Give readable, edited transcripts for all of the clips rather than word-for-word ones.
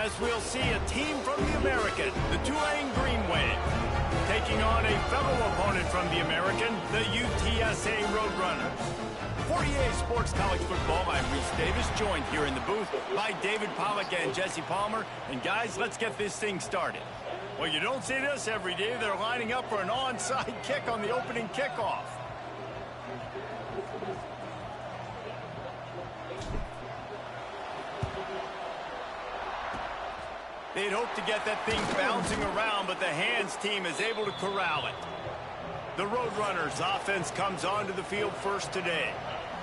as we'll see a team from the American, the Tulane Green Wave, taking on a fellow opponent from the American, the UTSA Roadrunners. For EA Sports College Football, I'm Reese Davis, joined here in the booth by David Pollack and Jesse Palmer. And guys, let's get this thing started. Well, you don't see this every day. They're lining up for an onside kick on the opening kickoff. They'd hope to get that thing bouncing around, but the hands team is able to corral it. The Roadrunners offense comes onto the field first today.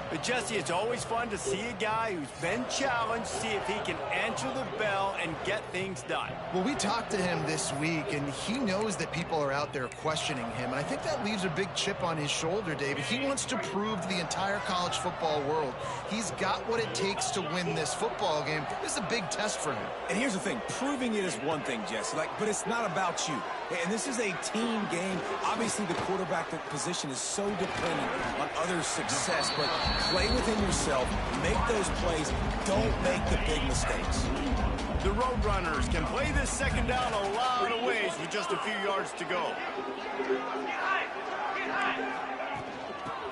But Jesse, it's always fun to see a guy who's been challenged, see if he can answer the bell and get things done. Well, we talked to him this week, and he knows that people are out there questioning him. And I think that leaves a big chip on his shoulder, David. He wants to prove to the entire college football world he's got what it takes to win this football game. This is a big test for him. And here's the thing. Proving it is one thing, Jesse, but it's not about you. And this is a team game. Obviously, the quarterback position is so dependent on others' success, but play within yourself, make those plays, don't make the big mistakes. The Roadrunners can play this second down a lot of ways with just a few yards to go.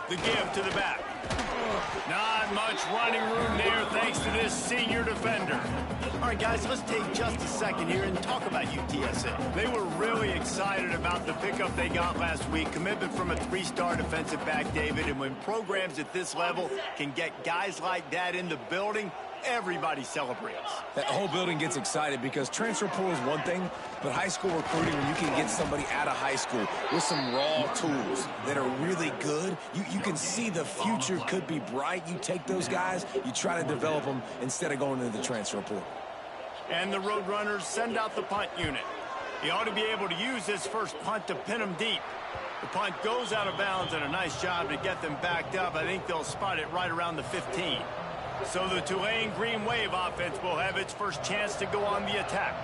The give to the back. Not much running room there thanks to this senior defender. All right, guys, let's take just a second here and talk about UTSA. They were really excited about the pickup they got last week. Commitment from a three-star defensive back, David. And when programs at this level can get guys like that in the building, everybody celebrates. That whole building gets excited because transfer portal is one thing, but high school recruiting, when you can get somebody out of high school with some raw tools that are really good, you can see the future could be bright. You take those guys, you try to develop them instead of going into the transfer portal. And the Roadrunners send out the punt unit. He ought to be able to use this first punt to pin them deep. The punt goes out of bounds, and a nice job to get them backed up. I think they'll spot it right around the 15. So the Tulane Green Wave offense will have its first chance to go on the attack.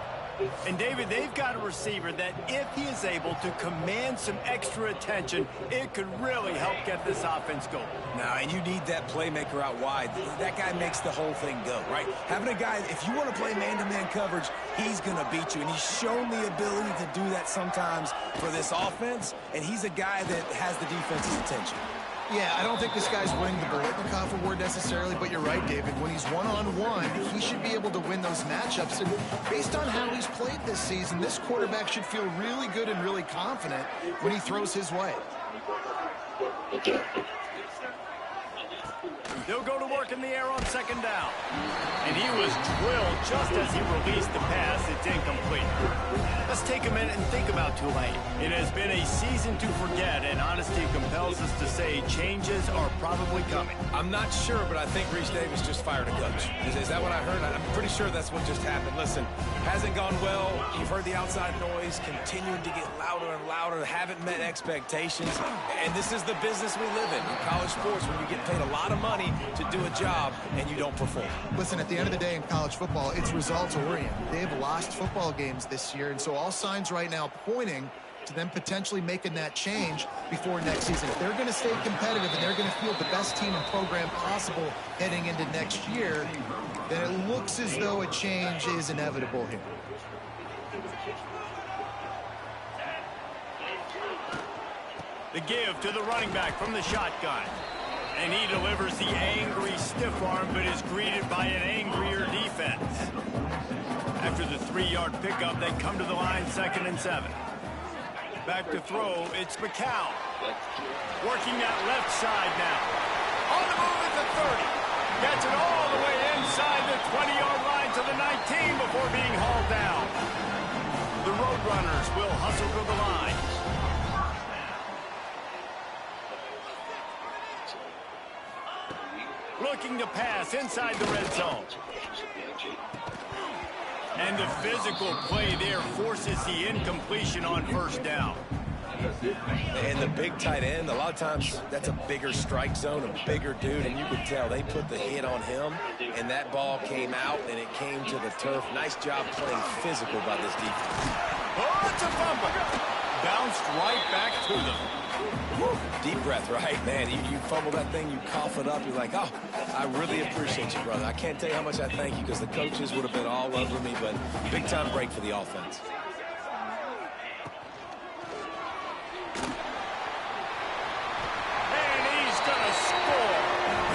And, David, they've got a receiver that if he is able to command some extra attention, it could really help get this offense going. Now, and you need that playmaker out wide. That guy makes the whole thing go, right? Having a guy, if you want to play man-to-man coverage, he's going to beat you. And he's shown the ability to do that sometimes for this offense, and he's a guy that has the defense's attention. Yeah, I don't think this guy's winning the Biletnikoff award necessarily, but you're right, David. When he's one-on-one, he should be able to win those matchups. And based on how he's played this season, this quarterback should feel really good and really confident when he throws his way. They'll go to work in the air on second down. And he was drilled just as he released the pass. It's incomplete. Let's take a minute and think about Tulane. It has been a season to forget, and honesty compels us to say changes are probably coming. I'm not sure, but I think Reese Davis just fired a coach. Is that what I heard? I'm pretty sure that's what just happened. Listen, hasn't gone well. You've heard the outside noise, continuing to get louder and louder, haven't met expectations. And this is the business we live in college sports, when you get paid a lot of money to do a job and you don't perform. Listen, at the end of the day in college football, it's results-oriented. They've lost football games this year, and so all signs right now pointing to them potentially making that change before next season. If they're going to stay competitive and they're going to field the best team and program possible heading into next year, then it looks as though a change is inevitable here. The give to the running back from the shotgun. And he delivers the angry stiff arm, but is greeted by an angrier defense. After the 3-yard pickup, they come to the line 2nd and 7. Back to throw, it's McCown. Working that left side now. On the move at the 30. Gets it all the way inside the 20-yard line to the 19 before being hauled down. The Roadrunners will hustle to the line. Looking to pass inside the red zone. And the physical play there forces the incompletion on first down. And the big tight end, a lot of times that's a bigger strike zone, a bigger dude, and you could tell they put the hit on him, and that ball came out, and it came to the turf. Nice job playing physical by this defense. Oh, it's a fumble. Bounced right back to them. Deep breath, right? Man, you fumble that thing, you cough it up, you're like, oh, I really appreciate you, brother. I can't tell you how much I thank you because the coaches would have been all over me, but big-time break for the offense. And he's going to score.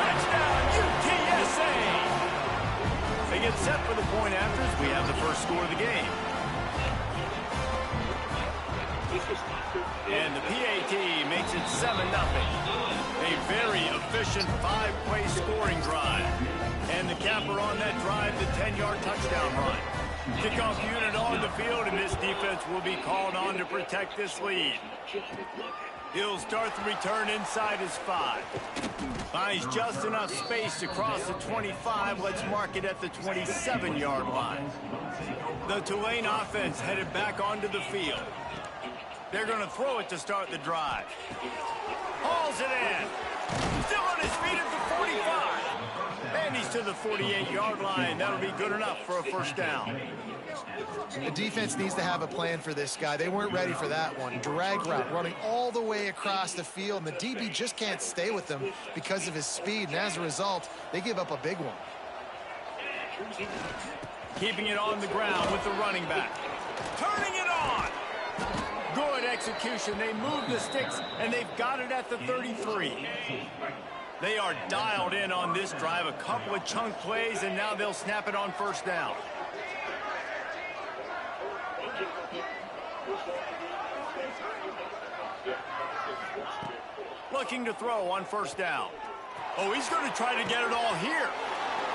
Touchdown, UTSA. They get set for the point after as we have the first score of the game. And the PAT makes it 7-0. A very efficient 5-play scoring drive. And the capper on that drive, the 10-yard touchdown run. Kickoff unit on the field, and this defense will be called on to protect this lead. He'll start the return inside his 5. Finds just enough space to cross the 25. Let's mark it at the 27-yard line. The Tulane offense headed back onto the field. They're going to throw it to start the drive. Hauls it in. Still on his feet at the 45. And he's to the 48-yard line. That'll be good enough for a first down. The defense needs to have a plan for this guy. They weren't ready for that one. Drag route running all the way across the field, and the DB just can't stay with him because of his speed. And as a result, they give up a big one. Keeping it on the ground with the running back. Turning it on. Good execution. They move the sticks, and they've got it at the 33. They are dialed in on this drive. A couple of chunk plays, and now they'll snap it on first down. Looking to throw on first down. Oh, he's going to try to get it all here.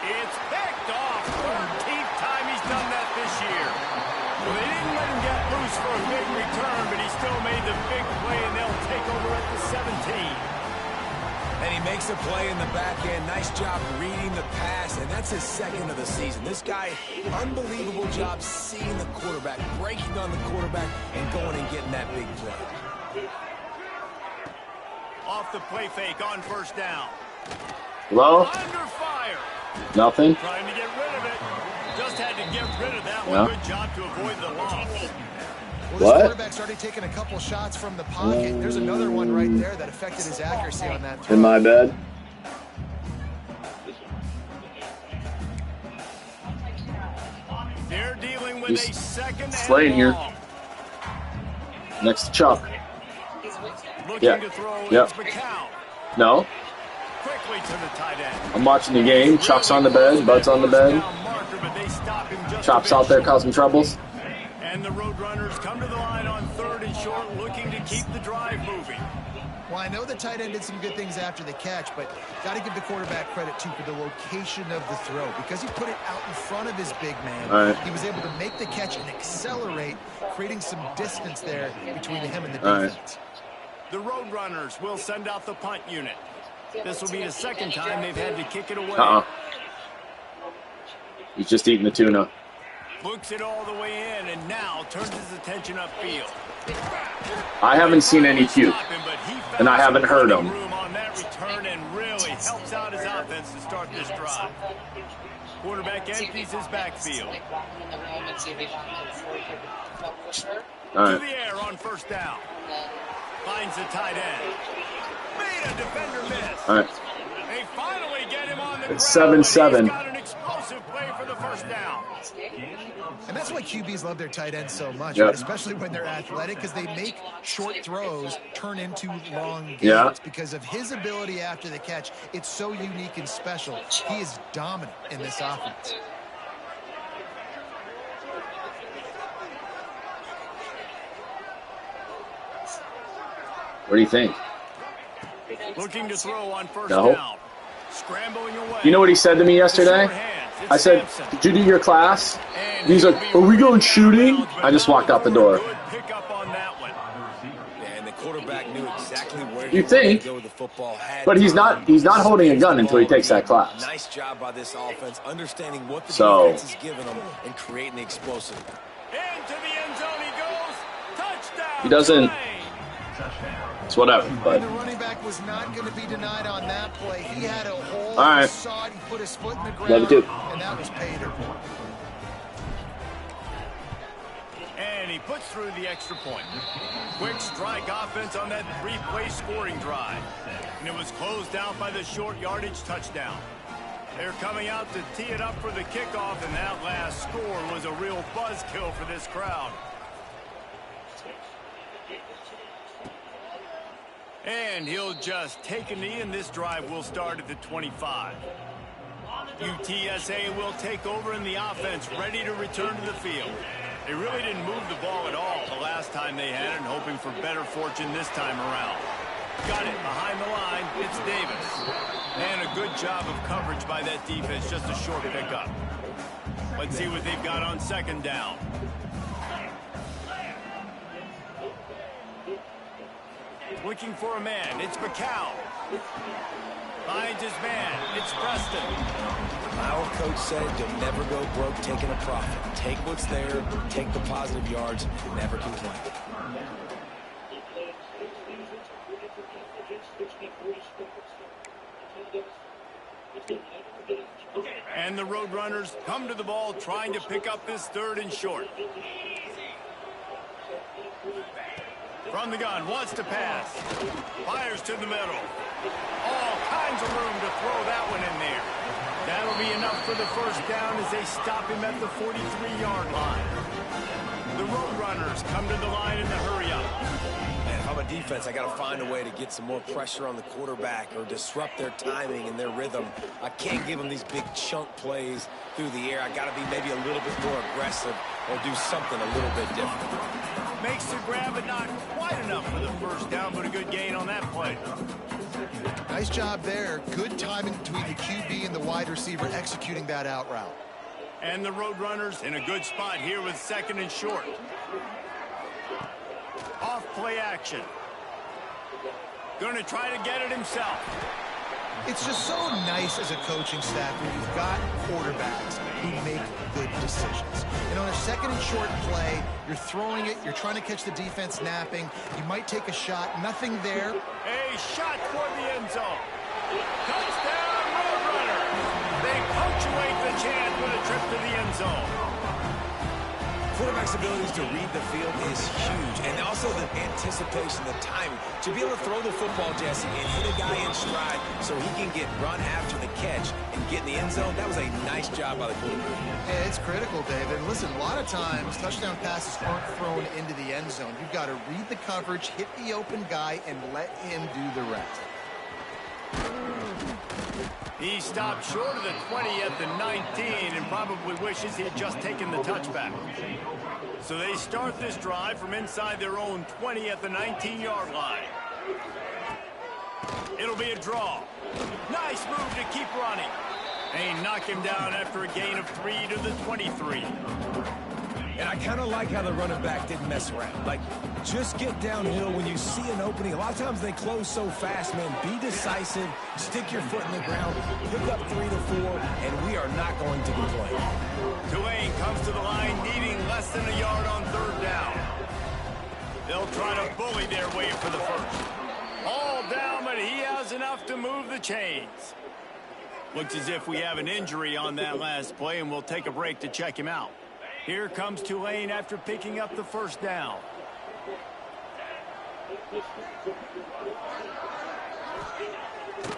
It's picked off. 13th time he's done that this year. Well, they didn't let him get loose for a big return, but he still made the big play, and they'll take over at the 17. And he makes a play in the back end. Nice job reading the pass, and that's his second of the season. This guy, unbelievable job seeing the quarterback, breaking on the quarterback, and going and getting that big play. Off the play fake on first down. Hello? Under fire. Nothing? Trying to get rid of it. Just had to get rid of that one. Good job to avoid the loss. Well, this quarterback's already taken a couple shots from the pocket. There's another one right there that affected his accuracy on that throw. In my bed? They're dealing with a second Slade here. Next to Chuck. Looking to throw. Yep. No. Quickly to the tight end. I'm watching the game. Chuck's on the bed. Bud's on the bed. Chop's out there causing troubles. And the Roadrunners come to the line on 3rd and short, looking to keep the drive moving. Well, I know the tight end did some good things after the catch, but got to give the quarterback credit, too, for the location of the throw. Because he put it out in front of his big man, He was able to make the catch and accelerate, creating some distance there between him and the defense. The Roadrunners will send out the punt unit. This will be the second time they've had to kick it away. He's just eating the tuna. Books it all the way in, and now turns his attention upfield. I haven't seen any cute, and I haven't heard him. On that return and really helps out his offense to start this drive. Quarterback empties his backfield. To the air on first down. Finds the tight end. Made a defender miss. All right. They finally get him on the It's ground. 7-7. He's got an explosive play for the first down. And that's why QBs love their tight ends so much, right? Especially when they're athletic, because they make short throws turn into long gains. Because of his ability after the catch, it's so unique and special. He is dominant in this offense. What do you think? Looking to throw on first down. Scrambling away. You know what he said to me yesterday? I said, did you do your class? And he's like, are we going shooting? I just walked out the door. And the quarterback knew exactly where you think, go with the football. But he's not holding a gun until he takes that class. Nice job by this offense, understanding what the defense is giving them and creating the explosive. Into the end zone he goes. Touchdown. He doesn't. It's whatever, but the running back was not going to be denied on that play. He had a hole. All right. Saw it, he put his foot in the ground, and that was pay dirt. And he puts through the extra point. Quick strike offense on that three-play scoring drive. And it was closed out by the short yardage touchdown. They're coming out to tee it up for the kickoff, and that last score was a real buzzkill for this crowd. And he'll just take a knee, and this drive will start at the 25. UTSA will take over in the offense, ready to return to the field. They really didn't move the ball at all the last time they had it, and hoping for better fortune this time around. Got it behind the line. It's Davis. And a good job of coverage by that defense, just a short pickup. Let's see what they've got on second down. Looking for a man. It's Pcfl. Finds his man. It's Preston. Our coach said you'll never go broke taking a profit. Take what's there, take the positive yards, never complain. And the Roadrunners come to the ball, trying to pick up this third and short. From the gun, wants to pass. Fires to the middle. All kinds of room to throw that one in there. That'll be enough for the first down as they stop him at the 43-yard line. The Roadrunners come to the line in the hurry-up. Man, if I'm a defense, I got to find a way to get some more pressure on the quarterback or disrupt their timing and their rhythm. I can't give them these big chunk plays through the air. I got to be maybe a little bit more aggressive or do something a little bit different. Makes the grab, but not quite enough for the first down, but a good gain on that play. Nice job there. Good timing between the QB and the wide receiver executing that out route. And the Roadrunners in a good spot here with second and short. Off play action. Going to try to get it himself. It's just so nice as a coaching staff when you've got quarterbacks who make good decisions. And on a second and short play, you're throwing it, you're trying to catch the defense napping. You might take a shot, nothing there. A shot toward the end zone. Touchdown, Roadrunners. They punctuate the chance with a trip to the end zone. Quarterback's abilities to read the field is huge, and also the anticipation, the timing. To be able to throw the football, Jesse, and hit a guy in stride so he can get run after the catch and get in the end zone, that was a nice job by the quarterback. Yeah, it's critical, David. Listen, a lot of times, touchdown passes aren't thrown into the end zone. You've got to read the coverage, hit the open guy, and let him do the rest. He stopped short of the 20 at the 19 and probably wishes he had just taken the touchback. So they start this drive from inside their own 20 at the 19-yard line. It'll be a draw. Nice move to keep running. They knock him down after a gain of 3 to the 23. And I kind of like how the running back didn't mess around. Like, just get downhill when you see an opening. A lot of times they close so fast, man. Be decisive. Stick your foot in the ground. Pick up 3 to 4, and we are not going to complain. Tulane comes to the line needing less than a yard on third down. They'll try to bully their way for the first. All down, but he has enough to move the chains. Looks as if we have an injury on that last play, and we'll take a break to check him out. Here comes Tulane after picking up the first down.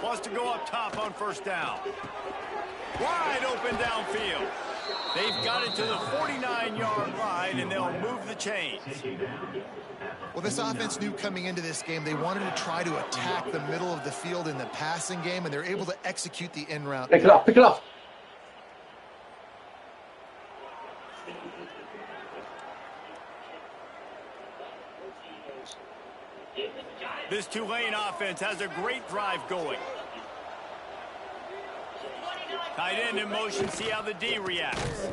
Wants to go up top on first down. Wide open downfield. They've got it to the 49-yard line, and they'll move the chains. Well, this offense knew coming into this game they wanted to try to attack the middle of the field in the passing game, and they're able to execute the in route. Pick it up, pick it up. This Tulane offense has a great drive going. Tight end in motion, see how the D reacts.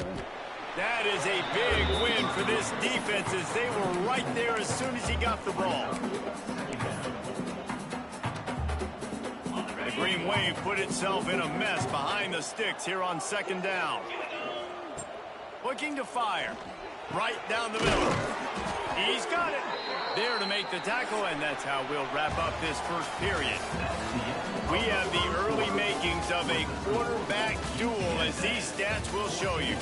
That is a big win for this defense as they were right there as soon as he got the ball. The Green Wave put itself in a mess behind the sticks here on second down. Looking to fire. Right down the middle. He's got it. There to make the tackle, and that's how we'll wrap up this first period. We have the early makings of a quarterback duel, as these stats will show you.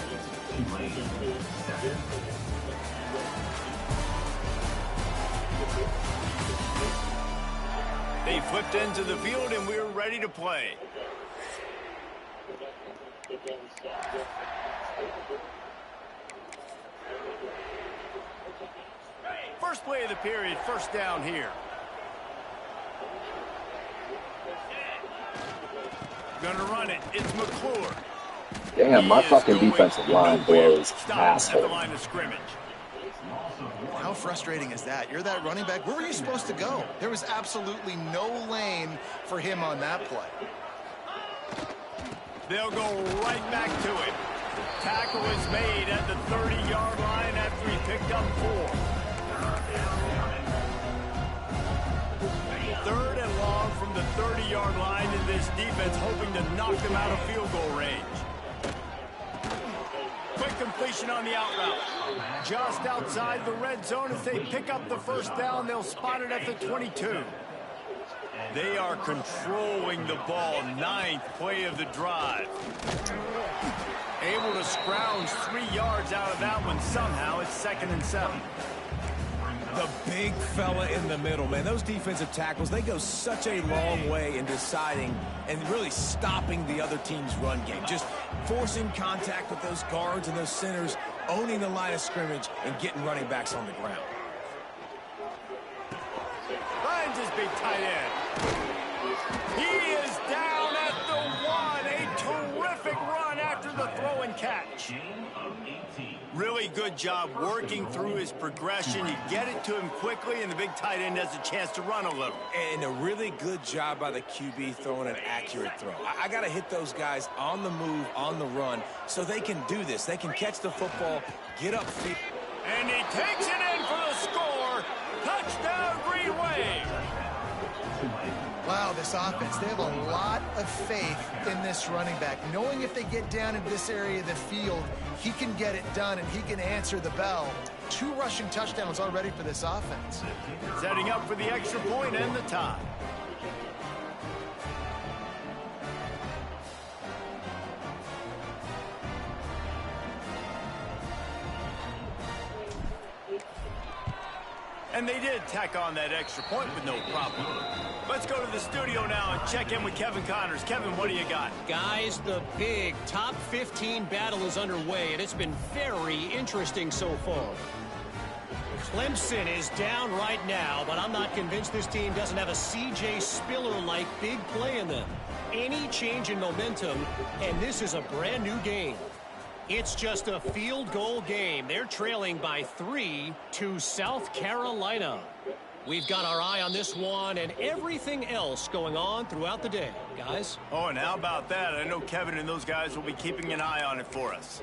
They flipped into the field, and we're ready to play. First play of the period, first down here. Gonna run it. It's McClure. Damn, my fucking defensive line blows asshole. At the line of scrimmage. How frustrating is that? You're that running back. Where were you supposed to go? There was absolutely no lane for him on that play. They'll go right back to it. Tackle is made at the 30-yard line after he picked up 4. Third and long from the 30-yard line, in this defense hoping to knock them out of field goal range. Quick completion on the out route. Just outside the red zone. As they pick up the first down, they'll spot it at the 22. They are controlling the ball. 9th play of the drive. Able to scrounge 3 yards out of that one somehow. It's 2nd and 7. The big fella in the middle, man. Those defensive tackles, they go such a long way in deciding and really stopping the other team's run game. Just forcing contact with those guards and those centers, owning the line of scrimmage, and getting running backs on the ground. Finds his big tight end. He is down at the 1. A terrific run after the throw and catch. Really good job working through his progression. You get it to him quickly, and the big tight end has a chance to run a little. And a really good job by the QB throwing an accurate throw. I got to hit those guys on the move, on the run, so they can do this. They can catch the football, get upfield. And he takes it in for the score. Touchdown, Green Wave. Wow, this offense, they have a lot of faith in this running back. Knowing if they get down in this area of the field, he can get it done and he can answer the bell. 2 rushing touchdowns already for this offense. Setting up for the extra point and the tie. And they did tack on that extra point with no problem. Let's go to the studio now and check in with Kevin Connors. Kevin, what do you got? Guys, the big top 15 battle is underway, and it's been very interesting so far. Clemson is down right now, but I'm not convinced this team doesn't have a C.J. Spiller-like big play in them. Any change in momentum, and this is a brand new game. It's just a field goal game. They're trailing by 3 to South Carolina. We've got our eye on this one and everything else going on throughout the day, guys. Oh, and how about that? I know Kevin and those guys will be keeping an eye on it for us.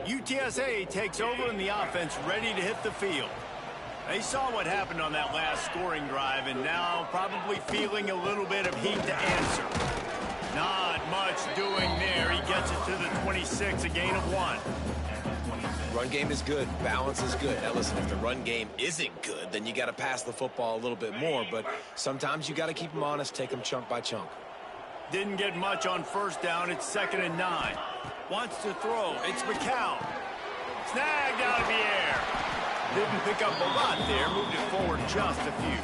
UTSA takes over in the offense, ready to hit the field. They saw what happened on that last scoring drive, and now probably feeling a little bit of heat to answer. Not much doing there. He gets it to the 26, a gain of 1. Run game is good. Balance is good. Now, listen, if the run game isn't good, then you got to pass the football a little bit more. But sometimes you got to keep them honest, take them chunk by chunk. Didn't get much on first down. It's 2nd and 9. Wants to throw. It's McCown. Snagged out of the air. Didn't pick up a lot there. Moved it forward just a few.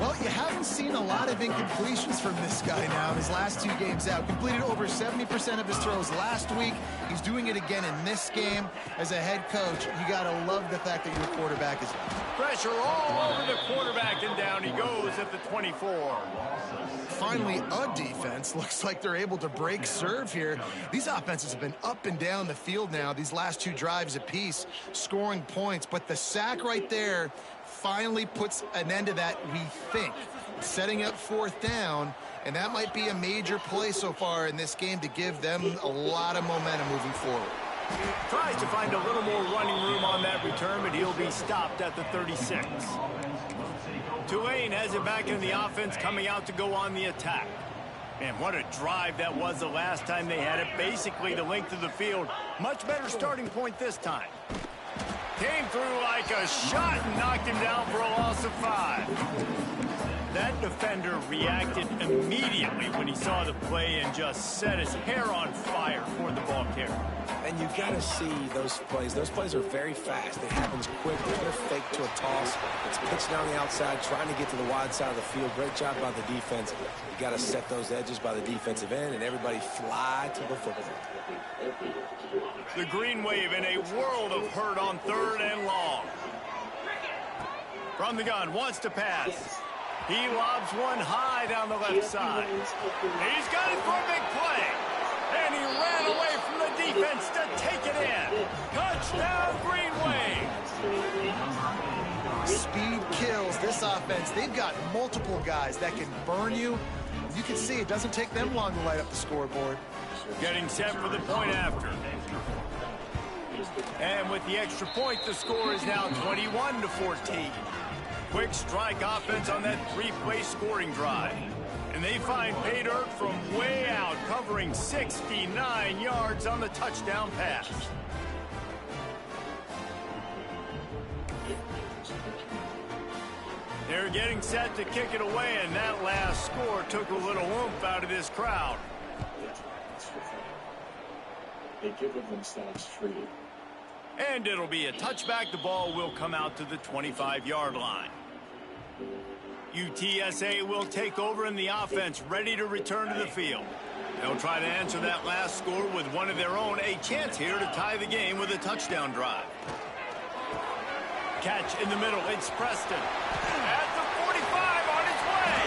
Well, you haven't seen a lot of incompletions from this guy now in his last 2 games out. Completed over 70% of his throws last week. He's doing it again in this game. As a head coach, you got to love the fact that your quarterback is... Pressure all over the quarterback, and down he goes at the 24. Finally, a defense. Looks like they're able to break serve here. These offenses have been up and down the field now, these last 2 drives apiece, scoring points. But the sack right there finally puts an end to that, we think. Setting up 4th down, and that might be a major play so far in this game to give them a lot of momentum moving forward. Tries to find a little more running room on that return, but he'll be stopped at the 36. Tulane has it back in the offense, coming out to go on the attack. And what a drive that was the last time they had it. Basically the length of the field. Much better starting point this time. Came through like a shot and knocked him down for a loss of 5. That defender reacted immediately when he saw the play and just set his hair on fire for the ball carrier. And you got to see those plays. Those plays are very fast. It happens quick. They're fake to a toss. It's pitched down the outside, trying to get to the wide side of the field. Great job by the defense. You got to set those edges by the defensive end, and everybody fly to the football. The Green Wave in a world of hurt on 3rd and long. From the gun, wants to pass. He lobs one high down the left side. He's got it for a big play. And he ran away from the defense to take it in. Touchdown, Green Wave. Speed kills this offense. They've got multiple guys that can burn you. You can see it doesn't take them long to light up the scoreboard. Getting set for the point after. And with the extra point, the score is now 21-14. Quick strike offense on that 3-play scoring drive. And they find pay dirt from way out, covering 69 yards on the touchdown pass. They're getting set to kick it away, and that last score took a little oomph out of this crowd. They give themselves free. And it'll be a touchback. The ball will come out to the 25-yard line. UTSA will take over in the offense, ready to return to the field. They'll try to answer that last score with one of their own. A chance here to tie the game with a touchdown drive. Catch in the middle. It's Preston. At the 45 on its way.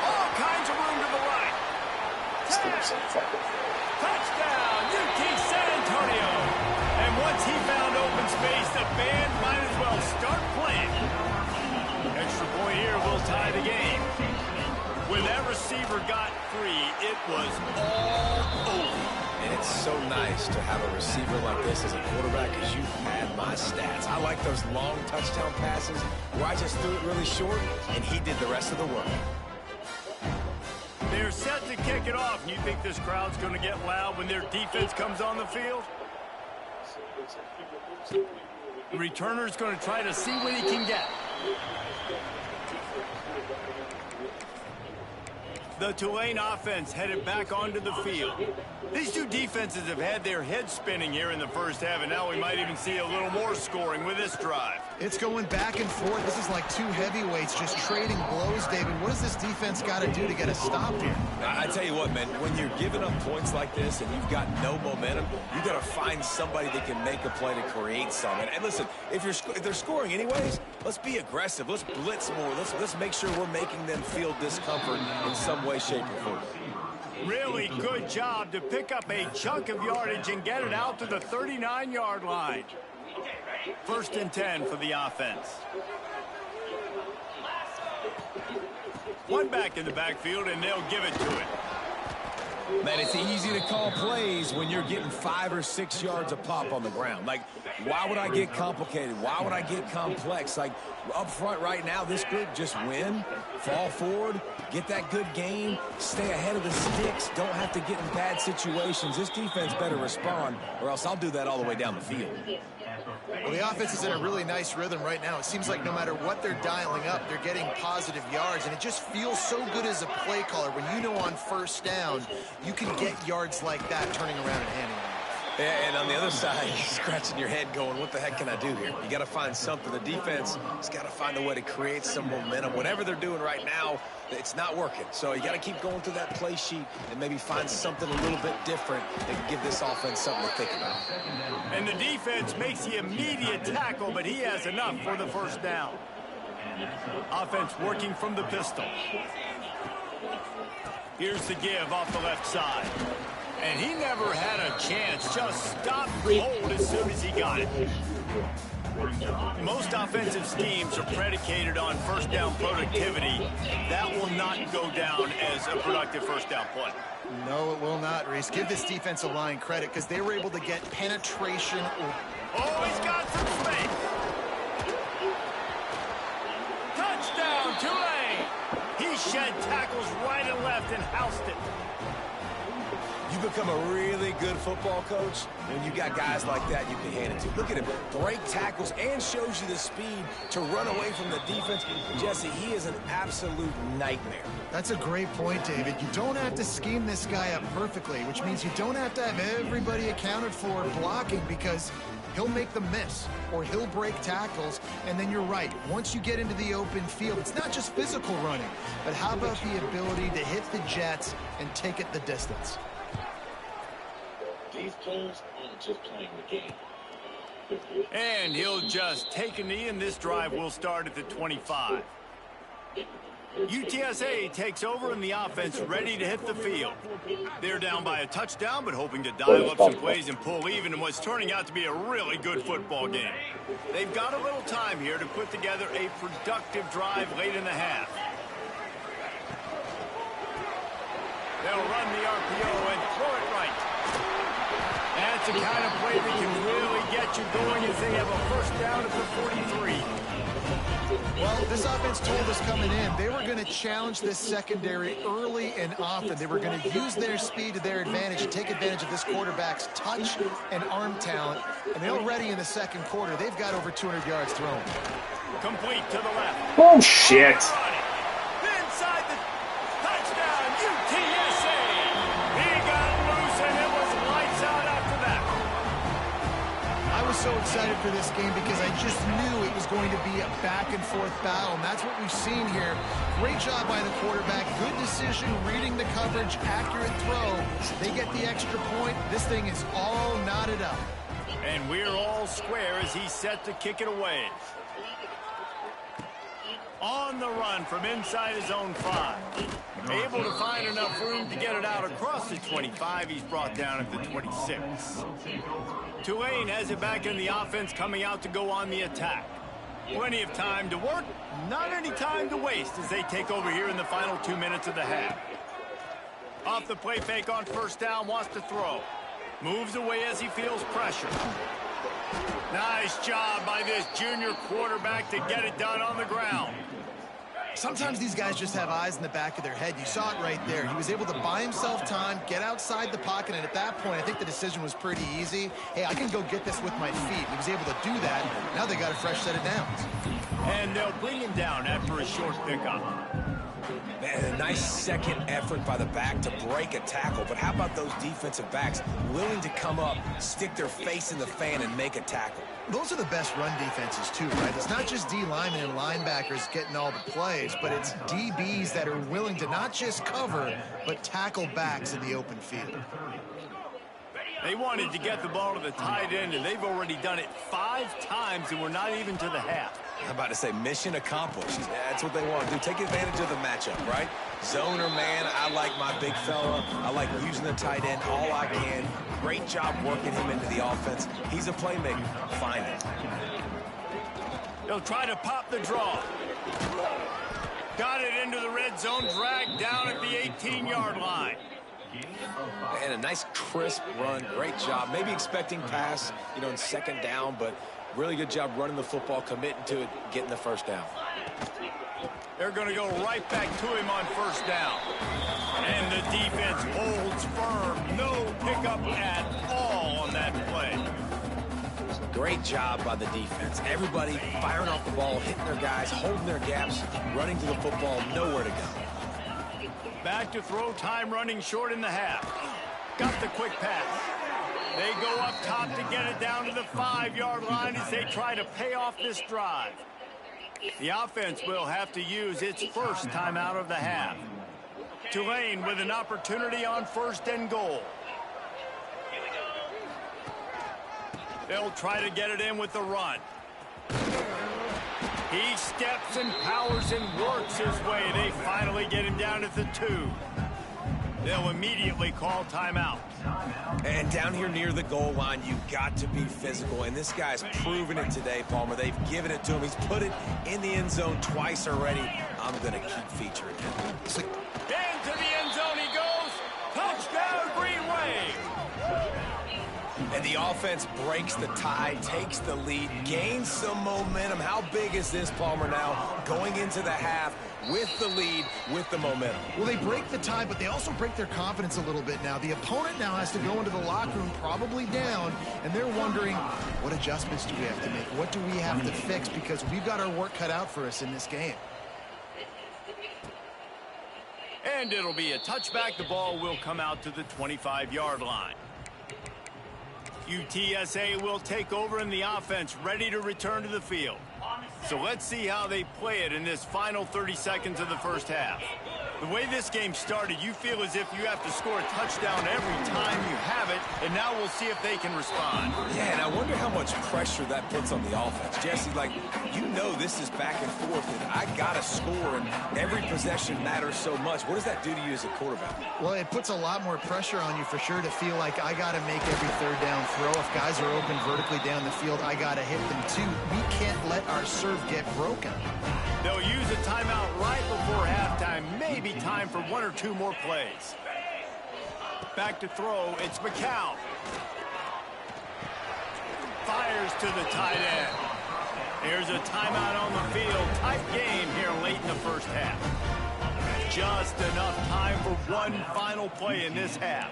All kinds of room to the right. Touchdown, UT San Antonio. And once he found open space, the band might as well start playing. Extra point here will tie the game. When that receiver got free, it was all over. And it's so nice to have a receiver like this as a quarterback, because you had my stats. I like those long touchdown passes where I just threw it really short, and he did the rest of the work. They're set to kick it off. You think this crowd's going to get loud when their defense comes on the field? The returner's going to try to see what he can get. The Tulane offense headed back onto the field. These two defenses have had their heads spinning here in the first half, and now we might even see a little more scoring with this drive. It's going back and forth. This is like two heavyweights just trading blows, David. What does this defense got to do to get a stop here? I tell you what, man, when you're giving up points like this and you've got no momentum, you got to find somebody that can make a play to create some. And listen, if they're scoring anyways, let's be aggressive. Let's blitz more. Let's make sure we're making them feel discomfort in some way, shape, or form. Really good job to pick up a chunk of yardage and get it out to the 39-yard line. 1st and 10 for the offense. One back in the backfield, and they'll give it to it. Man, it's easy to call plays when you're getting 5 or 6 yards a pop on the ground. Like, why would I get complicated? Why would I get complex? Like, up front right now, this group just win, fall forward, get that good gain, stay ahead of the sticks, don't have to get in bad situations. This defense better respond, or else I'll do that all the way down the field. Well, the offense is in a really nice rhythm right now. It seems like no matter what they're dialing up, they're getting positive yards, and it just feels so good as a play caller when you know on 1st down you can get yards like that turning around and handing them. Yeah, and on the other side, you're scratching your head going, what the heck can I do here? You got to find something. The defense has got to find a way to create some momentum. Whatever they're doing right now, it's not working. So you got to keep going through that play sheet and maybe find something a little bit different that can give this offense something to think about. And the defense makes the immediate tackle, but he has enough for the 1st down. Offense working from the pistol. Here's the give off the left side. And he never had a chance. Just stopped cold as soon as he got it. Most offensive schemes are predicated on 1st down productivity. That will not go down as a productive 1st down play. No, it will not, Reese. Give this defensive line credit because they were able to get penetration. Oh, he's got some space. Touchdown, Tulane. He shed tackles right and left and housed it. You become a really good football coach when you got guys like that you can hand it to. Look at him, break tackles and shows you the speed to run away from the defense. Jesse, he is an absolute nightmare. That's a great point, David. You don't have to scheme this guy up perfectly, which means you don't have to have everybody accounted for blocking, because he'll make them miss or he'll break tackles. And then you're right, once you get into the open field, it's not just physical running, but how about the ability to hit the jets and take it the distance? These players aren't just playing the game. And he'll just take a knee, and this drive will start at the 25. UTSA takes over, and the offense ready to hit the field. They're down by a touchdown, but hoping to dial up some plays and pull even in what's turning out to be a really good football game. They've got a little time here to put together a productive drive late in the half. They'll run the RPO and throw it right. That's the kind of play that can really get you going as they have a first down at the 43. Well, this offense told us coming in they were going to challenge this secondary early and often. They were going to use their speed to their advantage and take advantage of this quarterback's touch and arm talent. And already in the second quarter, they've got over 200 yards thrown. Complete to the left. Oh, shit. Inside the touchdown, UTSA. He got loose, and it was lights out after that. I was so excited for this game because I just knew it was going to be a back-and-forth battle, and that's what we've seen here. Great job by the quarterback. Good decision, reading the coverage, accurate throw. They get the extra point. This thing is all knotted up. And we're all square as he's set to kick it away. On the run from inside his own 5. Able to find enough room to get it out across the 25. He's brought down at the 26. Tulane has it back in the offense, coming out to go on the attack. Plenty of time to work, not any time to waste as they take over here in the final 2 minutes of the half. Off the play fake on first down, wants to throw. Moves away as he feels pressure. Nice job by this junior quarterback to get it done on the ground. Sometimes these guys just have eyes in the back of their head. You saw it right there. He was able to buy himself time, get outside the pocket, and at that point, I think the decision was pretty easy. Hey, I can go get this with my feet. He was able to do that. Now they got a fresh set of downs. And they'll bring him down after a short pickup. Man, a nice second effort by the back to break a tackle. But how about those defensive backs willing to come up, stick their face in the fan, and make a tackle? Those are the best run defenses, too, right? It's not just D linemen and linebackers getting all the plays, but it's DBs that are willing to not just cover, but tackle backs in the open field. They wanted to get the ball to the tight end, and they've already done it 5 times, and we're not even to the half. I'm about to say mission accomplished. That's what they want to do. Take advantage of the matchup, right? Zone or man, I like my big fella. I like using the tight end all I can. Great job working him into the offense. He's a playmaker. Find him. They'll try to pop the draw. Got it into the red zone, dragged down at the 18-yard line. And a nice crisp run. Great job. Maybe expecting pass, in second down, but really good job running the football, committing to it, getting the first down. They're going to go right back to him on first down. And the defense holds firm. No pickup at all on that play. Great job by the defense. Everybody firing off the ball, hitting their guys, holding their gaps, running to the football, nowhere to go. Back to throw, time running short in the half. Got the quick pass. They go up top to get it down to the 5-yard line as they try to pay off this drive. The offense will have to use its first time out of the half. Tulane with an opportunity on first and goal. They'll try to get it in with the run. He steps and powers and works his way. They finally get him down at the 2. They'll immediately call timeout. And down here near the goal line, you've got to be physical. And this guy's proven it today, Palmer. They've given it to him. He's put it in the end zone twice already. I'm going to keep featuring him. Into the end zone he goes. Touchdown, Green Wave. And the offense breaks the tie, takes the lead, gains some momentum. How big is this, Palmer, now going into the half with the lead, with the momentum? Well, they break the tie, but they also break their confidence a little bit now. The opponent now has to go into the locker room probably down, and they're wondering, what adjustments do we have to make? What do we have to fix? Because we've got our work cut out for us in this game. And it'll be a touchback. The ball will come out to the 25-yard line. UTSA will take over in the offense, ready to return to the field. So let's see how they play it in this final 30 seconds of the first half. The way this game started, you feel as if you have to score a touchdown every time you have it, and now we'll see if they can respond. Yeah, and I wonder how much pressure that puts on the offense. Jesse, like, you know this is back and forth, and I got to score, and every possession matters so much. What does that do to you as a quarterback? Well, it puts a lot more pressure on you for sure to feel like I got to make every third down throw. If guys are open vertically down the field, I got to hit them too. We can't let our serve get broken. They'll use a timeout right before halftime. Maybe time for one or two more plays. Back to throw. It's McCown. Fires to the tight end. Here's a timeout on the field. Tight game here late in the first half. Just enough time for one final play in this half.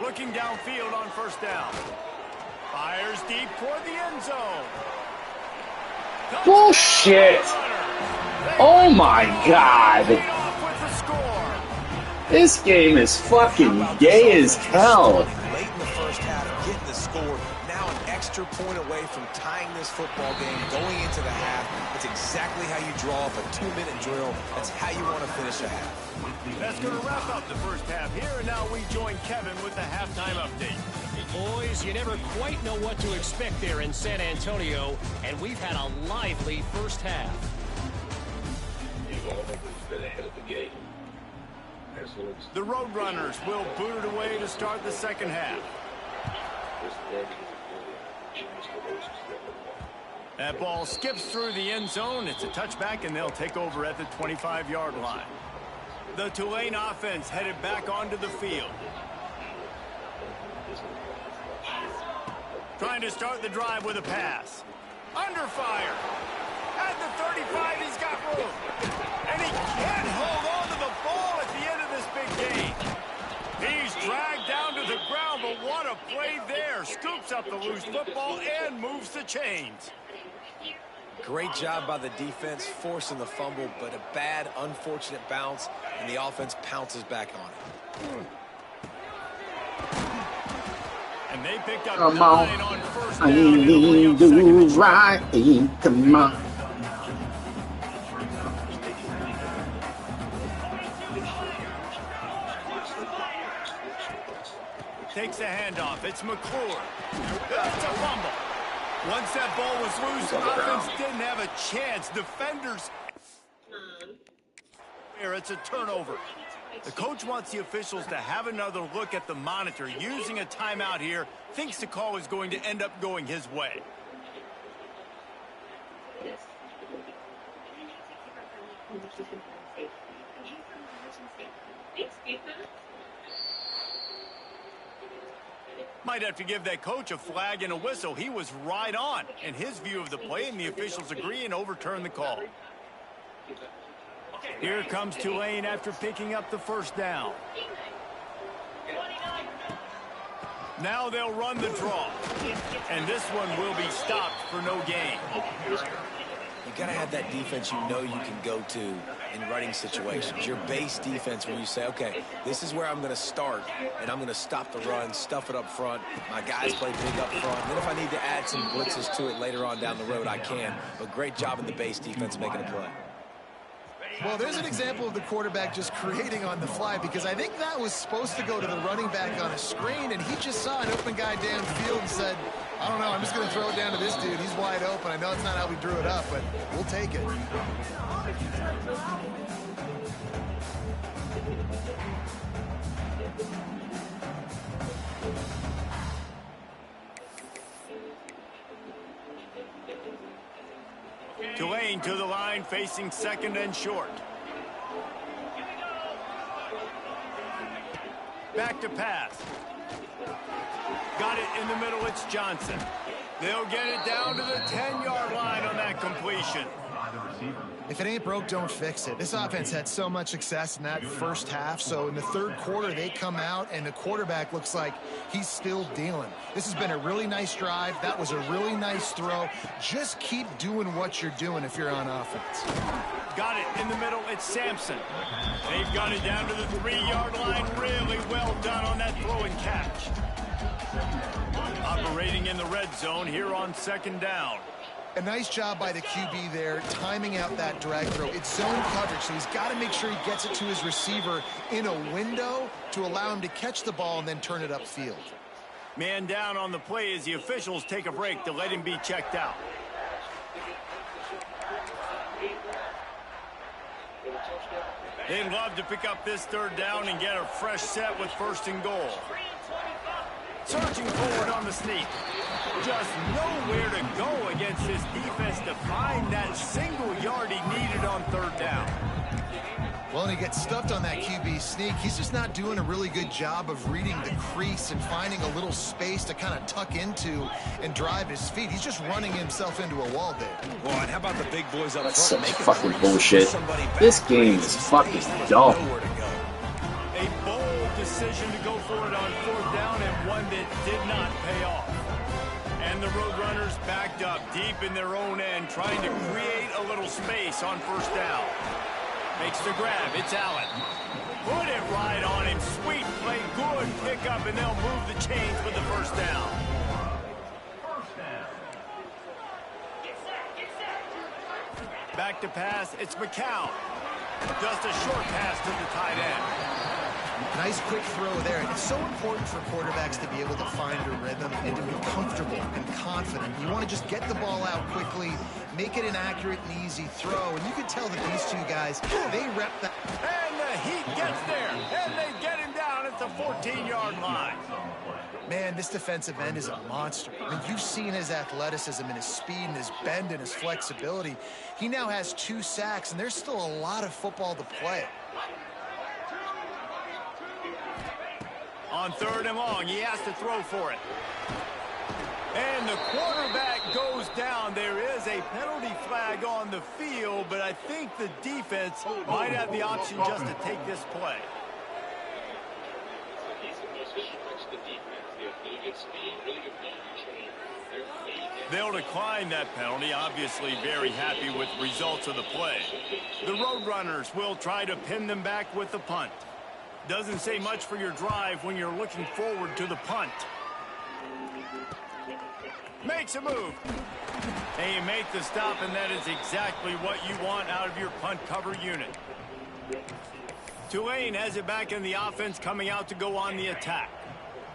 Looking downfield on first down. Fires deep toward the end zone. Bullshit! Oh my god! This game is fucking gay as hell. Late in the first half, getting the score. Now an extra point away from tying this football game, going into the half. That's exactly how you draw up a 2-minute drill. That's how you want to finish a half. That's going to wrap up the first half here, and now we join Kevin with the halftime update. Boys, you never quite know what to expect there in San Antonio, and we've had a lively first half. The Roadrunners will boot it away to start the second half. That ball skips through the end zone. It's a touchback, and they'll take over at the 25-yard line. The Tulane offense headed back onto the field. Trying to start the drive with a pass. Under fire. At the 35, he's got room. And he can't hold on to the ball at the end of this big game. He's dragged down to the ground, but what a play there. Scoops up the loose football and moves the chains. Great job by the defense, forcing the fumble, but a bad, unfortunate bounce, and the offense pounces back on it. And they picked up Come 9 on first down. I need to right. Come on. Takes the handoff. It's McClure. That's a fumble. Once that ball was loose, the offense didn't have a chance. Defenders. Here, it's a turnover. The coach wants the officials to have another look at the monitor. Using a timeout here, thinks the call is going to end up going his way. Might have to give that coach a flag and a whistle. He was right on in his view of the play, and the officials agree and overturn the call. Here comes Tulane after picking up the first down. Now they'll run the draw. And this one will be stopped for no gain. You got to have that defense you know you can go to in running situations. Your base defense where you say, okay, this is where I'm going to start, and I'm going to stop the run, stuff it up front. My guys play big up front. Then if I need to add some blitzes to it later on down the road, I can. But great job in the base defense making a play. Well, there's an example of the quarterback just creating on the fly, because I think that was supposed to go to the running back on a screen, and he just saw an open guy downfield and said, I don't know, I'm just going to throw it down to this dude. He's wide open. I know it's not how we drew it up, but we'll take it. Tulane to the line, facing second and short. Back to pass. Got it in the middle. It's Johnson. They'll get it down to the 10-yard line on that completion. If it ain't broke, don't fix it. This offense had so much success in that first half, so in the third quarter, they come out, and the quarterback looks like he's still dealing. This has been a really nice drive. That was a really nice throw. Just keep doing what you're doing if you're on offense. Got it in the middle. It's Sampson. They've got it down to the 3-yard line. Really well done on that throw and catch. Operating in the red zone here on second down. A nice job by the QB there, timing out that drag throw. It's zone coverage, so he's got to make sure he gets it to his receiver in a window to allow him to catch the ball and then turn it upfield. Man down on the play as the officials take a break to let him be checked out. They'd love to pick up this third down and get a fresh set with 1st and goal. Surging forward on the sneak. Just nowhere to go against this defense to find that single yard he needed on 3rd down. Well, and he gets stuffed on that QB sneak. He's just not doing a really good job of reading the crease and finding a little space to kind of tuck into and drive his feet. He's just running himself into a wall there. Well, and how about the big boys up front? That's such fucking bullshit. This game is fucking dumb. A bold decision to go for it on 4th down and one that did not pay off. And the Roadrunners backed up deep in their own end, trying to create a little space on 1st down. Makes the grab. It's Allen. Put it right on him. Sweet play. Good pickup, and they'll move the chains with the 1st down. Back to pass. It's McCown. Just a short pass to the tight end. Nice quick throw there. It's so important for quarterbacks to be able to find a rhythm and to be comfortable and confident. You want to just get the ball out quickly, make it an accurate and easy throw. And you can tell that these two guys, they rep that. And the Heat gets there, and they get him down at the 14-yard line. Man, this defensive end is a monster. I mean, you've seen his athleticism and his speed and his bend and his flexibility. He now has 2 sacks, and there's still a lot of football to play. On 3rd and long, he has to throw for it. And the quarterback goes down. There is a penalty flag on the field, but I think the defense might have the option just to take this play. They'll decline that penalty, obviously very happy with the results of the play. The Roadrunners will try to pin them back with the punt. Doesn't say much for your drive when you're looking forward to the punt. Makes a move. And you make the stop, and that is exactly what you want out of your punt cover unit. Tulane has it back in the offense, coming out to go on the attack.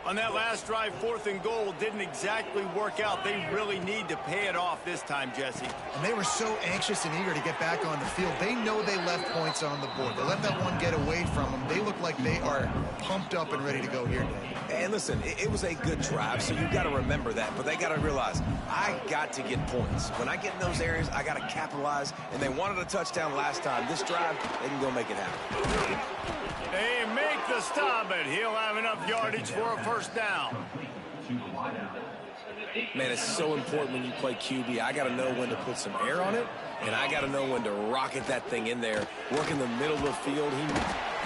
On that last drive, 4th and goal didn't exactly work out. They really need to pay it off this time, Jesse. And they were so anxious and eager to get back on the field. They know they left points on the board. They let that one get away from them. They look like they are pumped up and ready to go here today. And listen, it was a good drive, so you've got to remember that. But they got to realize, I got to get points. When I get in those areas, I got to capitalize. And they wanted a touchdown last time. This drive, they can go make it happen. They make the stop, but he'll have enough yardage for a 1st down. Man, it's so important when you play QB. I got to know when to put some air on it, and I got to know when to rocket that thing in there. Work in the middle of the field.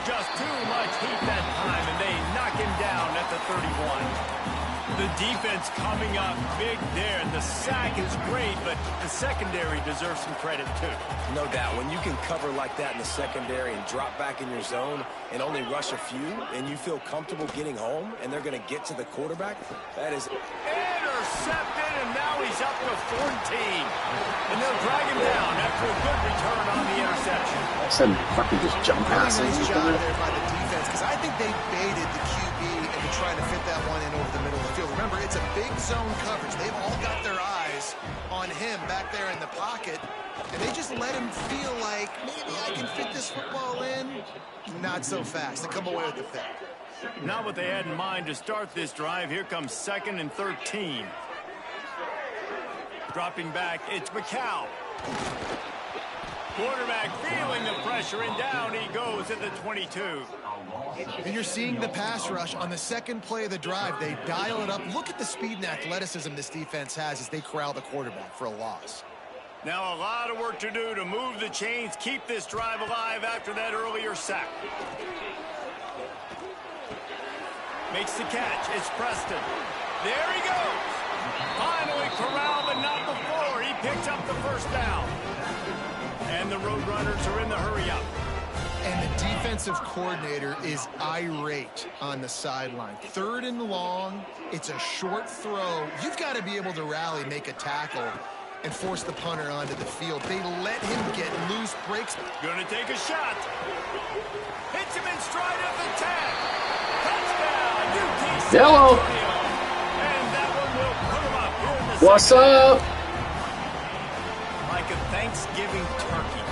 Just too much heat that time, and they knock him down at the 31. The defense coming up big there. The sack is great, but the secondary deserves some credit, too. No doubt. When you can cover like that in the secondary and drop back in your zone and only rush a few, and you feel comfortable getting home, and they're going to get to the quarterback, that is... Intercepted, and now he's up to 14. And they'll drag him down after a good return on the interception. Some fucking just jump passes. Nice job there by the defense, because I think they baited the QB into trying to fit that one in over the middle of the field. Remember, it's a big zone coverage. They've all got their eyes on him back there in the pocket, and they just let him feel like, maybe I can fit this football in. Not so fast. They come away with the pick. Not what they had in mind to start this drive. Here comes 2nd and 13. Dropping back, it's McCown. Quarterback feeling the pressure, and down he goes at the 22. And you're seeing the pass rush on the second play of the drive. They dial it up. Look at the speed and athleticism this defense has as they corral the quarterback for a loss. Now a lot of work to do to move the chains, keep this drive alive after that earlier sack. Makes the catch. It's Preston. There he goes. Finally corralled, but not before. He picks up the first down. And the Roadrunners are in the hurry-up. And the defensive coordinator is irate on the sideline. 3rd and long. It's a short throw. You've got to be able to rally, make a tackle, and force the punter onto the field. They let him get loose, breaks. Gonna take a shot. Hits him in stride of the 10. Touchdown, UTSA. Hello. And that one will put him up here in the What's second. up? Like a Thanksgiving turkey.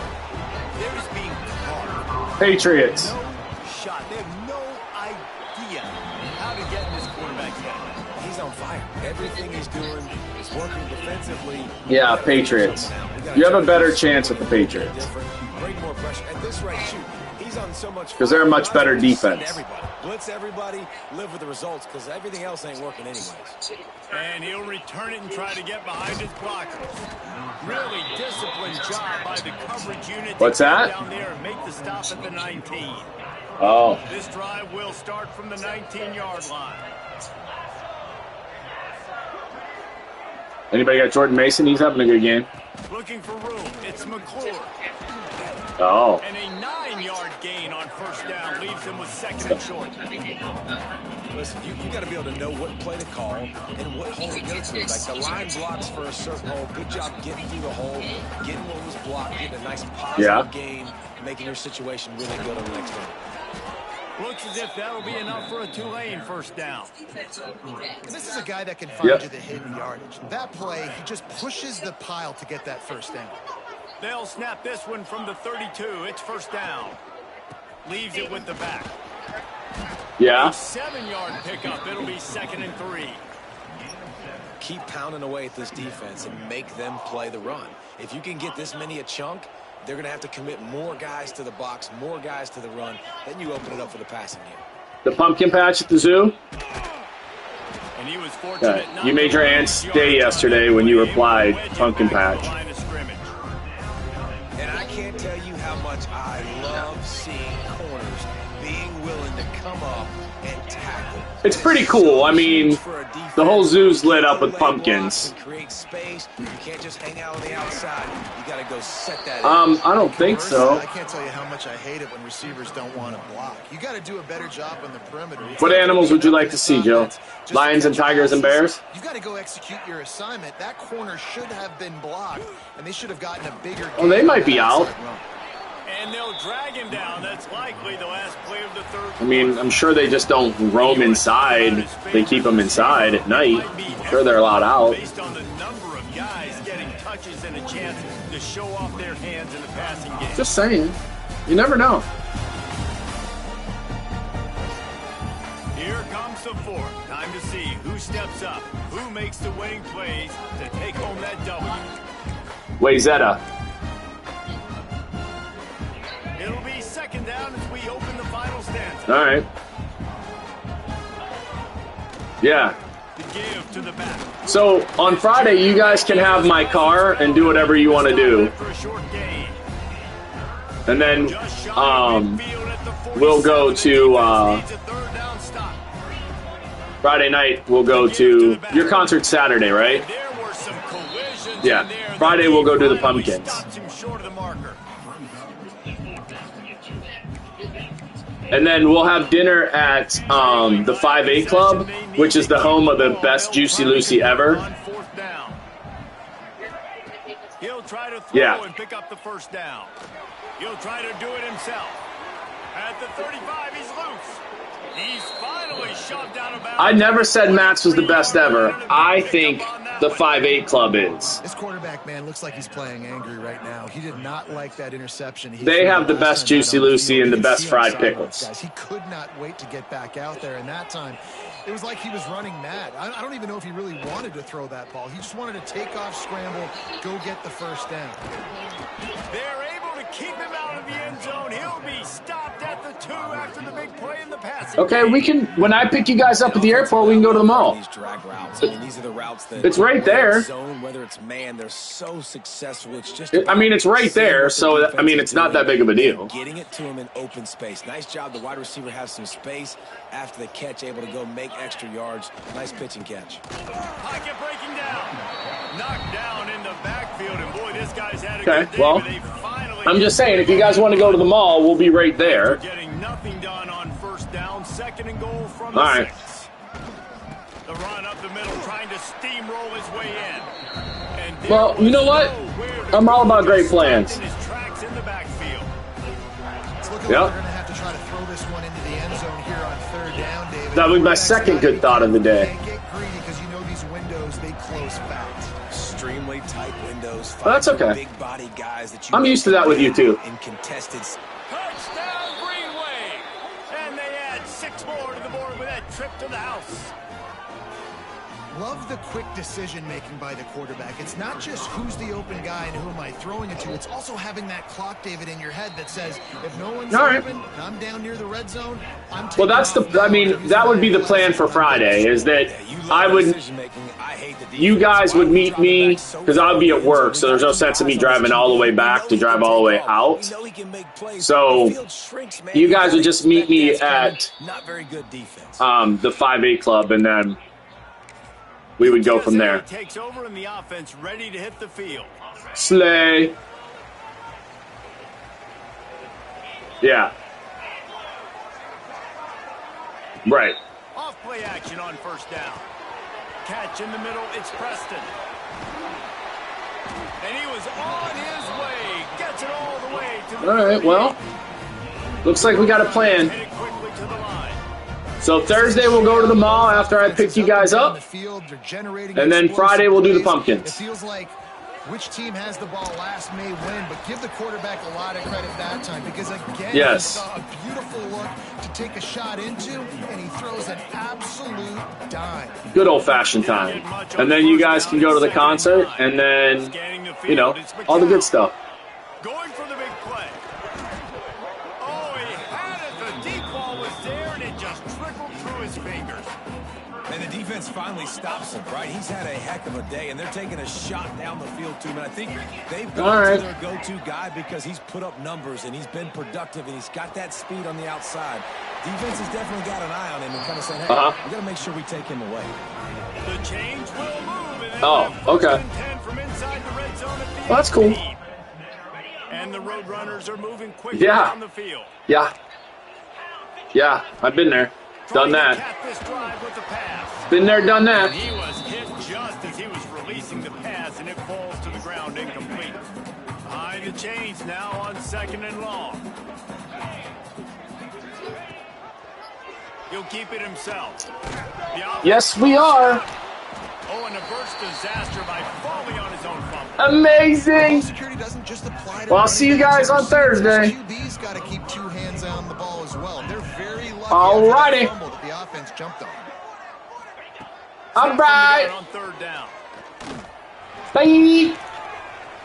They're just being caught. Patriots. No shot. They have no idea how to get in this quarterback's head. He's on fire. Everything he's doing is working defensively. Yeah, Patriots. You have a better chance with the Patriots. Bring more pressure. At this rate, shoot. He's on so much because they're a much better defense. Everybody. Blitz everybody, live with the results, because everything else ain't working anyways. And he'll return it and try to get behind his blockers. Really disciplined job by the coverage unit. What's that? Down there and make the stop at the 19. Oh. This drive will start from the 19-yard line. Anybody got Jordan Mason? He's having a good game. Looking for room. It's McClure. Oh. And a 9-yard gain on first down leaves him with 2nd and short. Listen, you got to be able to know what play to call and what hole to get to. Like the line blocks for a certain hole. Good job getting through the hole, getting what was blocked, getting a nice positive gain, making your situation really good on the next one. Looks as if that'll be enough for a Tulane first down. This is a guy that can find you the hidden yardage. That play, he just pushes the pile to get that first down. They'll snap this one from the 32. It's first down. Leaves it with the back. Yeah. A 7-yard pickup. It'll be 2nd and 3. Keep pounding away at this defense and make them play the run. If you can get this many a chunk, they're going to have to commit more guys to the box, more guys to the run. Then you open it up for the passing game. The pumpkin patch at the zoo? And he was fortunate not you made your aunt's day yesterday when you replied, pumpkin patch. And I can't tell you how much I love seeing corners being willing to come up and tackle. It's pretty cool. I mean, the whole zoo's lit up with pumpkins. Create space. You can't just hang out on the outside. You got to go set that. I don't think so. I can't tell you how much I hate it when receivers don't want to block. You got to do a better job on the perimeter. What animals would you like to see, Joe? Lions and tigers and bears? You got to go execute your assignment. That corner should have been blocked, and they should have gotten a bigger. Oh, they might be out. And they'll drag him down. That's likely the last play of the third. I mean, I'm sure they just don't roam inside. They keep them inside at night. I'm sure they're allowed out. Based on the number of guys getting touches and a chance to show off their hands in the passing game. Just saying. You never know. Here comes the fourth. Time to see who steps up, who makes the winning plays to take home that W. Wayzetta. It'll be 2nd down as we open the final stanza. All right. Yeah. The give to the back. So on Friday, you guys can have my car and do whatever you want to do. And then we'll go to Friday night. We'll go to your concert Saturday, right? Yeah. Friday we'll go to the Pumpkins. And then we'll have dinner at the 5-8 Club, which is the home of the best Juicy Lucy ever. He'll try to throw and pick up the first down. He'll try to do it himself. At the 35, he's loose. He's finally shoved out of bounds. I never said Matt's was the best ever. I think the 5-8 Club is. This quarterback, man, looks like he's playing angry right now. He did not like that interception. They have the best Juicy Lucy and the best fried pickles. He could not wait to get back out there, and that time it was like he was running mad. I don't even know if he really wanted to throw that ball. He just wanted to take off, scramble, go get the first down. They're able to keep him out of the end zone. He'll be stopped at the 2 after the big play in the passing. Okay, we can. When I pick you guys up at the airport, we can go to the mall. These drag routes. I mean, these are the routes that it's right there. Zone, whether it's man, they're so successful. It's just. I mean, it's right there. So I mean, it's not that big of a deal. Getting it to him in open space. Nice job. The wide receiver has some space after the catch, able to go make extra yards. Nice pitch and catch. Pocket breaking down. Knocked down in the backfield, and boy, this guy's had a Okay, good day, well, but they finally I'm just saying, if you guys want to go to the mall, we'll be right there. getting nothing done on first down, 2nd and goal from All the right. 6. The run up the middle, trying to steamroll his way in. And Well, you know what? I'm all about great plans. in his tracks in the backfield. It's looking Yep. like they're going to have to try to throw this one into the end zone here on 3rd down, David. That was my second good thought of the day. Can't get greedy because you know these windows, they close fast. Extremely tight windows. Well, that's okay. Big body guys that you I'm used to that with you, too. In contested. Touchdown, Greenway! And they add 6 more to the board with that trip to the house. Love the quick decision-making by the quarterback. It's not just who's the open guy and who am I throwing it to. It's also having that clock, David, in your head that says, if no one's All right. open and I'm down near the red zone, I'm Well, taking that's off the. I now mean, and that would be the using plan my for Friday. Is that I would. Decision-making. I hate the defense. You guys would Why meet drop it me back so because far I'll be at in the work, end so zone? there's no We got sense of me guys on driving the all the team. way We back know to he drive can all the take way off. out. We know he can make plays. So The field shrinks, man. you guys would gotta just meet expect me that's coming. at Not very good defense. the 5A club, and then we would go from there. Takes over in the offense, ready to hit the field. Slay. Yeah. Right. Off play action on first down. Catch in the middle, it's Preston. And he was on his way. Gets it all the way to the All right, well, looks like we got a plan. Headed quickly to the line. So Thursday we'll go to the mall after I pick you guys up. And then Friday we'll do the pumpkins. It feels like which team has the ball last may win, but give the quarterback a lot of credit that time because, again, Yes. he saw a beautiful look to take a shot into, and he throws an absolute dime. Good old-fashioned time. And then you guys can go to the concert, and then, you know, all the good stuff. Going for the big play. Oh, he had it. The deep ball was there, and it just trickled through his fingers. And the defense finally stops him, right? He's had a heck of a day, and they're taking a shot down the field to him. And I think they've gone to their go-to guy because he's put up numbers, and he's been productive, and he's got that speed on the outside. Defense has definitely got an eye on him and kind of saying, hey, we got to make sure we take him away. The change will move. And Oh, okay. From inside the red zone at the Well, that's cool. And the Roadrunners are moving quickly down the field. Yeah. Yeah, I've been there. Done that. Been there, done that. He was hit just as he was releasing the pass, and it falls to the ground incomplete. Behind the chains now on 2nd and long. He'll keep it himself. Yes, we are. Oh, and a burst disaster by falling on his own fumble. Amazing. Security doesn't just apply to Well, I'll see you guys on Thursday. QB's got to keep 2 hands on the ball as well. They're very lucky Alrighty. fumble that the offense jumped on. All right. On 3rd down. Bye.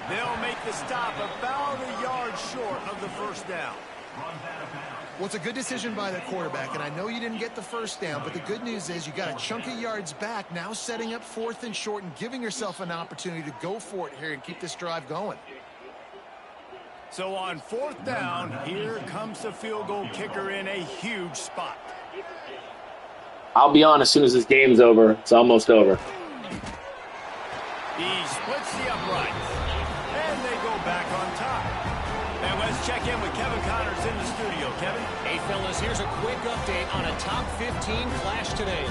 They'll make the stop about a yard short of the first down. Well, it's a good decision by the quarterback, and I know you didn't get the first down, but the good news is you got a chunk of yards back, now setting up 4th and short and giving yourself an opportunity to go for it here and keep this drive going. So on 4th down, here comes the field goal kicker in a huge spot. I'll be on as soon as this game's over. It's almost over. He splits the uprights, and they go back on top. And let's check in with Kevin Connors in the studio. Kevin? Hey, fellas, here's a quick update on a top 15 clash today.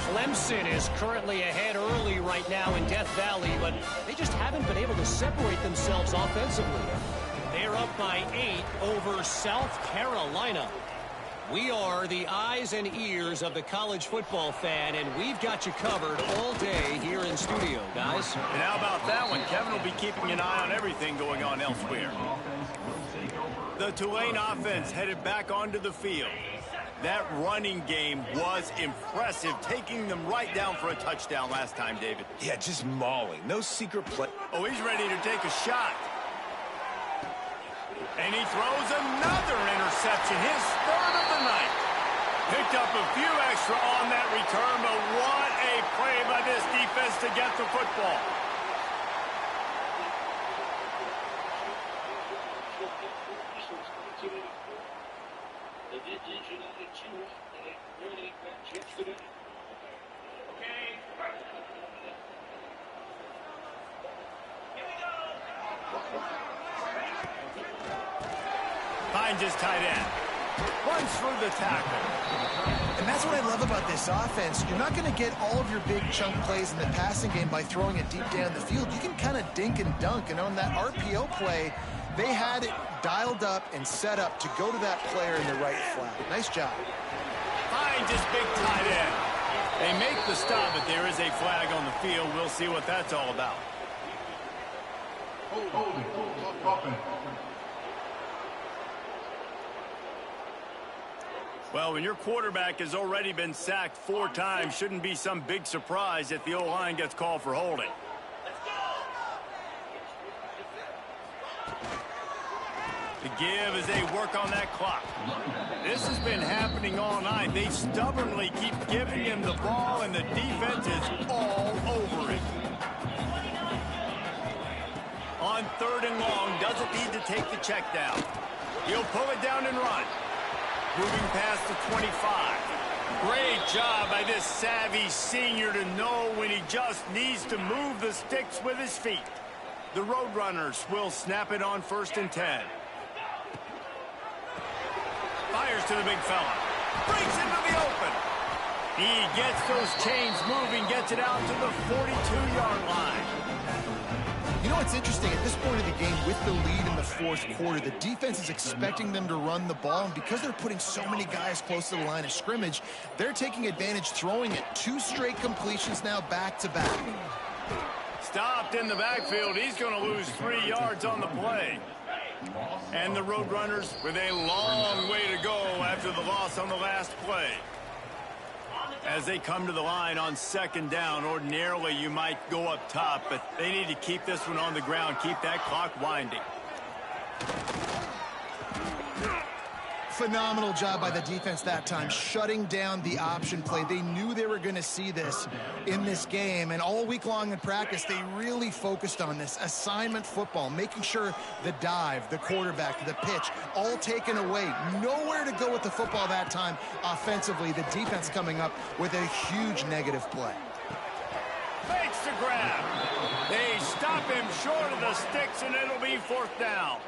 Clemson is currently ahead early right now in Death Valley, but they just haven't been able to separate themselves offensively. They're up by 8 over South Carolina. We are the eyes and ears of the college football fan, and we've got you covered all day here in studio, guys. And how about that one? Kevin will be keeping an eye on everything going on elsewhere. The Tulane offense headed back onto the field. That running game was impressive, taking them right down for a touchdown last time, David. Yeah, just mauling. No secret play. Oh, he's ready to take a shot. And he throws another interception, his third of the night. Picked up a few extra on that return, but what a play by this defense to get the football. Finds his tight end. Runs through the tackle. And that's what I love about this offense. You're not going to get all of your big chunk plays in the passing game by throwing it deep down the field. You can kind of dink and dunk. And on that RPO play, they had it dialed up and set up to go to that player in the right flat. Nice job. Finds his big tight end. They make the stop, but there is a flag on the field. We'll see what that's all about. Well, when your quarterback has already been sacked 4 times, shouldn't be some big surprise if the O-line gets called for holding. The give as they work on that clock. This has been happening all night. They stubbornly keep giving him the ball, and the defense is all over it. On 3rd and long, doesn't need to take the check down. He'll pull it down and run. Moving past the 25. Great job by this savvy senior to know when he just needs to move the sticks with his feet. The Roadrunners will snap it on 1st and 10. Fires to the big fella. Breaks into the open. He gets those chains moving, gets it out to the 42-yard line. You know what's interesting? At this point of the game, with the lead in the 4th quarter, the defense is expecting them to run the ball, and because they're putting so many guys close to the line of scrimmage, they're taking advantage, throwing it. 2 straight completions now back-to-back. Stopped in the backfield. He's going to lose 3 yards on the play. And the Roadrunners with a long way to go after the loss on the last play. As they come to the line on 2nd down, ordinarily you might go up top, but they need to keep this one on the ground, keep that clock winding. Phenomenal job by the defense that time, shutting down the option play. They knew they were going to see this in this game, and all week long in practice, they really focused on this assignment football, making sure the dive, the quarterback, the pitch, all taken away. Nowhere to go with the football that time offensively. The defense coming up with a huge negative play. Fakes the grab. They stop him short of the sticks, and it'll be 4th down.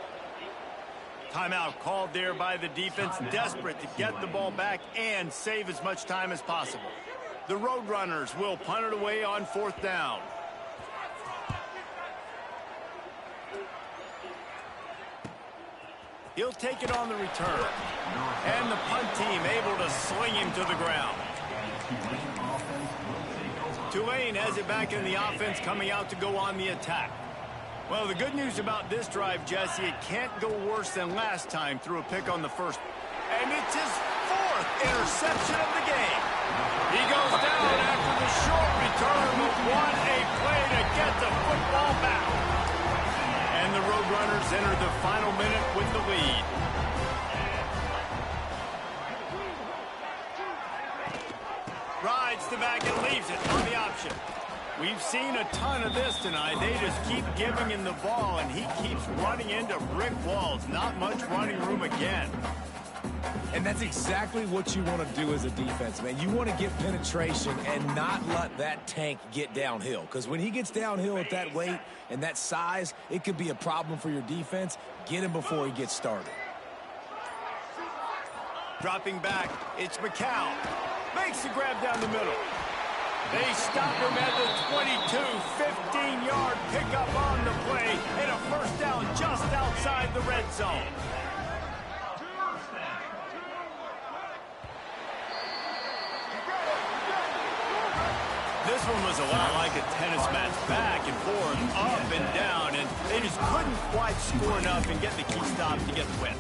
Timeout called there by the defense, desperate to get the ball back and save as much time as possible. The Roadrunners will punt it away on 4th down. He'll take it on the return. And the punt team able to sling him to the ground. Tulane has it back in the offense, coming out to go on the attack. Well, the good news about this drive, Jesse, it can't go worse than last time through a pick on the first. And it's his 4th interception of the game. He goes down after the short return, but what a play to get the football back. And the Roadrunners enter the final minute with the lead. Rides the back and leaves it on the option. We've seen a ton of this tonight. They just keep giving him the ball, and he keeps running into brick walls. Not much running room again. And that's exactly what you want to do as a defense, man. You want to get penetration and not let that tank get downhill. Because when he gets downhill at that weight and that size, it could be a problem for your defense. Get him before he gets started. Dropping back, it's McCown. Makes the grab down the middle. They stop him at the 22, 15-yard pickup on the play, and a 1st down just outside the red zone. This one was a lot like a tennis match, back and forth, up and down, and they just couldn't quite score enough and get the key stop to get the win.